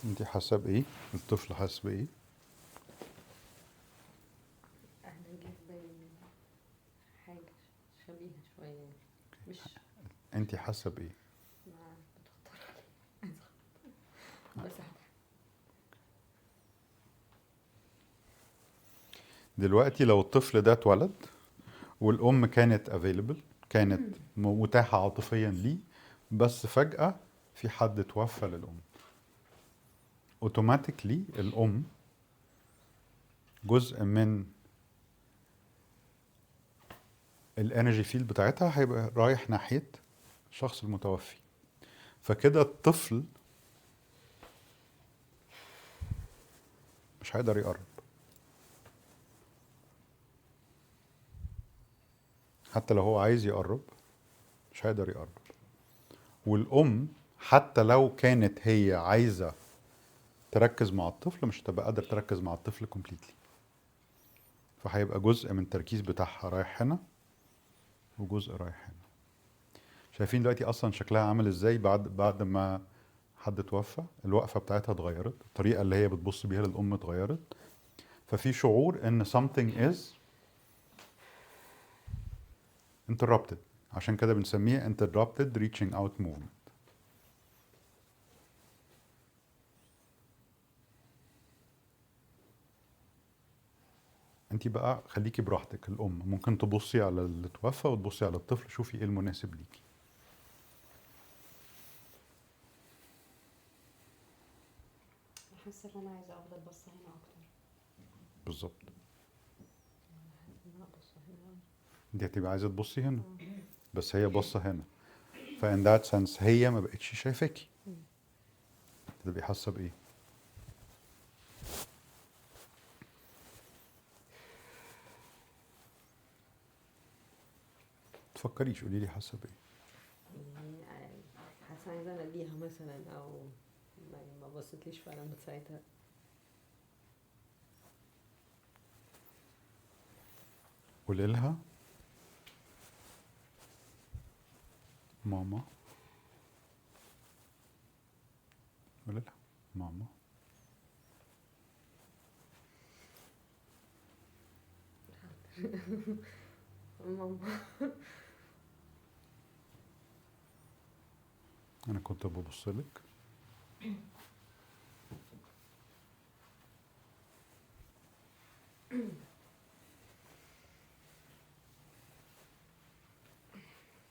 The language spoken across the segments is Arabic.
انت حاسه بايه؟ الطفل حاسس بايه؟ انا جه في بالي حاجة شبيهة شوية، مش انت حاسه بايه؟ ما بتخطر علي بس دلوقتي لو الطفل ده اتولد والام كانت افيلبل، كانت متاحه عاطفيا ليه، بس فجاه في حد توفى للام، اوتوماتيكلي الام جزء من الانرجي فيلد بتاعتها هيبقى رايح ناحيه الشخص المتوفي، فكده الطفل مش هيقدر يقرب حتى لو هو عايز يقرب، مش هيقدر يقرب. والام حتى لو كانت هي عايزه تركز مع الطفل مش هتبقى قادره تركز مع الطفل كومبليتلي، فهيبقى جزء من التركيز بتاعها رايح هنا وجزء رايح هنا. شايفين دلوقتي اصلا شكلها عامل ازاي بعد ما حد توفى؟ الوقفه بتاعتها اتغيرت، الطريقه اللي هي بتبص بيها للام اتغيرت، ففي شعور ان something is interrupted، عشان كده بنسميها interrupted reaching out movement. انت بقى خليكي براحتك، الام ممكن تبصي على اللي توفى وتبصي على الطفل، شوفي ايه المناسب ليكي. حاسة ان انا عايزة افضل باصة هنا اكتر. بالظبط، ان انا ابص هنا. انت هتبقى عايزه تبصي هنا بس هي باصه هنا، فان ذات سنس هي ما بقتش شايفاكي، تبقي حاسه بايه؟ تفكريش، قولي لي حاسه بايه. يعني حاسة عايزة اناديها مثلا، او يعني ما بصتليش فعلا من ساعتها. قولي لها ماما، قولي لها ماما. ماما. انا كنت ببص لك.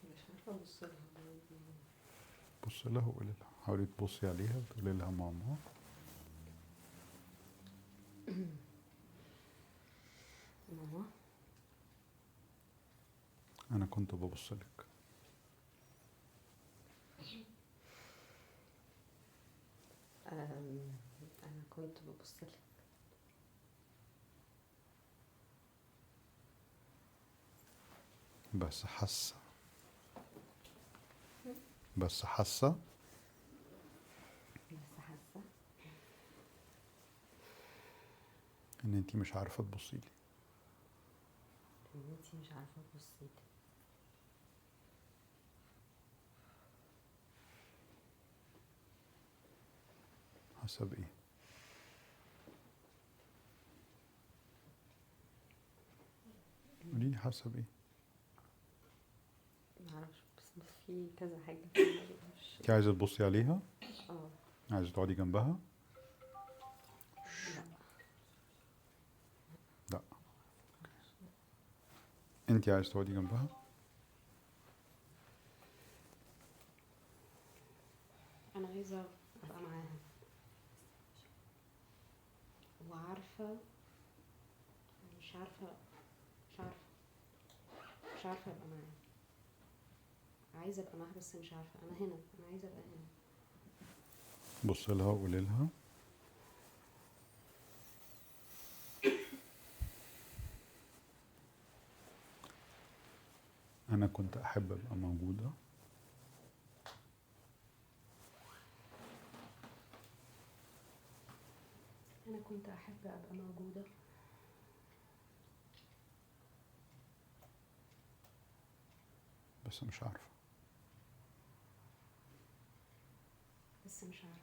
مش عارفة ابص لها. بص لها وقولي لها، حاولي تبصي عليها وتقولي لها ماما. ماما. انا كنت ببص لك. انا كنت ببص لها. بس حاسه، بس حاسه بس حاسة ان انتي مش عارفه تبصي لي. ان انتي مش عارفة تبصيلي. حاسه بايه؟ قولي لي حاسه بايه؟ معرفش، بس في كذا حاجة في دماغي مش. انتي عايزه تبصي عليها؟ اه. عايزه تقعدي جنبها؟ لا. لا. انتي عايزه تقعدي جنبها؟ انا عايزة ابقى معاها، وعارفة مش عارفة مش عارفة مش عارفة ابقى معاها. عايزة ابقى معاها بس مش عارفة. انا هنا، انا عايزة ابقى هنا. بص لها وقولي لها انا كنت احب ابقى موجوده انا كنت احب ابقى موجودة بس مش عارفه. بس مش عارفة.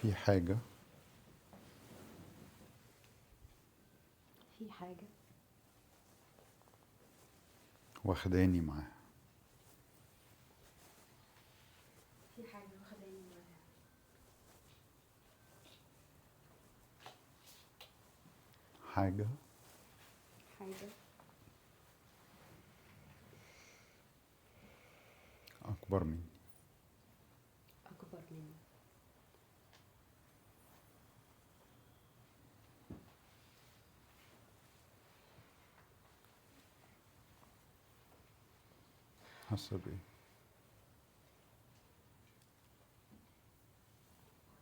في حاجة في حاجة واخداني معاها. في حاجة واخداني معاها. حاجة حاجة أكبر مني. أكبر مني. حاسة بإيه؟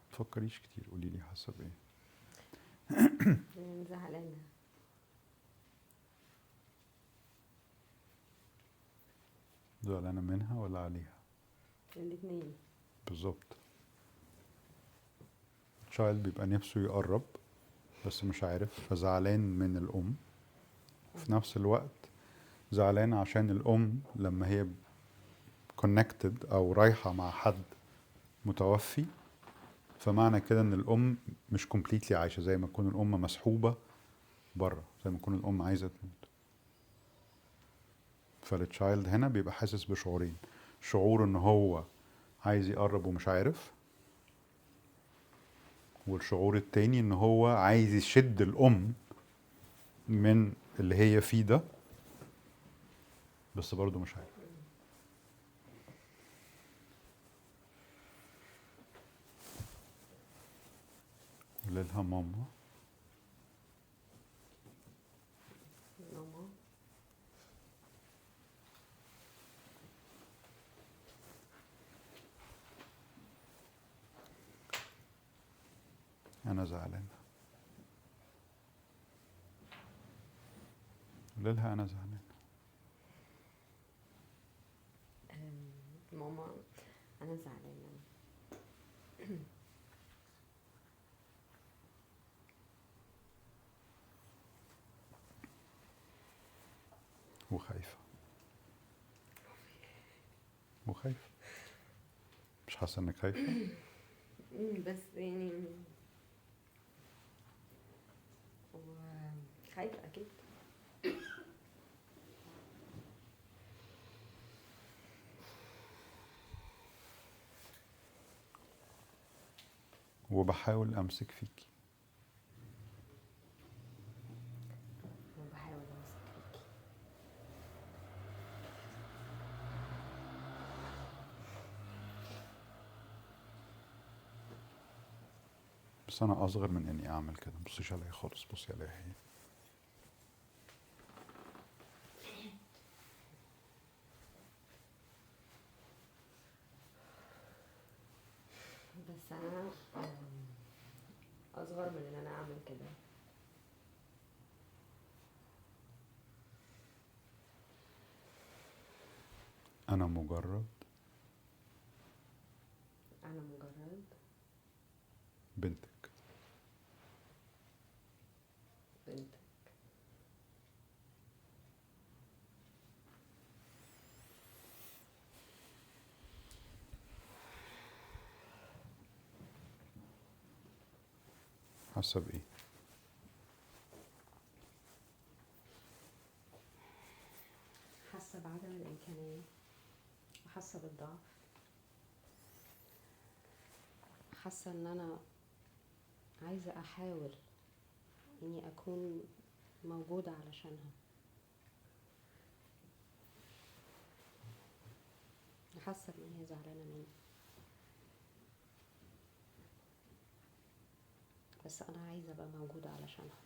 متفكريش كتير، قوليلي حاسة بإيه؟ زعلانة. زعلانة منها ولا عليها؟ الاتنين. بالظبط. تشايلد بيبقى نفسه يقرب بس مش عارف، فزعلان من الأم. في نفس الوقت زعلان عشان الأم لما هي connected أو رايحة مع حد متوفي، فمعنى كده إن الأم مش completely عايشة، زي ما تكون الأم مسحوبة بره، زي ما تكون الأم عايزة تموت. فالتشايلد هنا بيبقى حاسس بشعورين: شعور إن هو عايز يقرب ومش عارف، والشعور التاني إن هو عايز يشد الأم من اللي هي فيه ده بس برضه مش عارف. قوليلها ماما ماما أنا زعلانة. قوليلها أنا زعلانة. ماما أنا زعلانة وخايفة. وخايفة. مش حاسة إنك خايفة؟ بس يعني خايفة أكيد. وبحاول أمسك فيكي. وبحاول أمسك فيكي. بس أنا أصغر من إني أعمل كده. مبصيش عليا خالص، بصي عليا هي. بس أنا أصغر من إن أنا أعمل كده. أنا مجرد بنتك. بنتك. حاسة بإيه؟ حاسة بعدم الإمكانية وحاسة بالضعف. حاسة إن أنا عايزة أحاول إني أكون موجودة علشانها. حاسة إن هي زعلانة مني، بس أنا عايزة أبقى موجودة علشانها.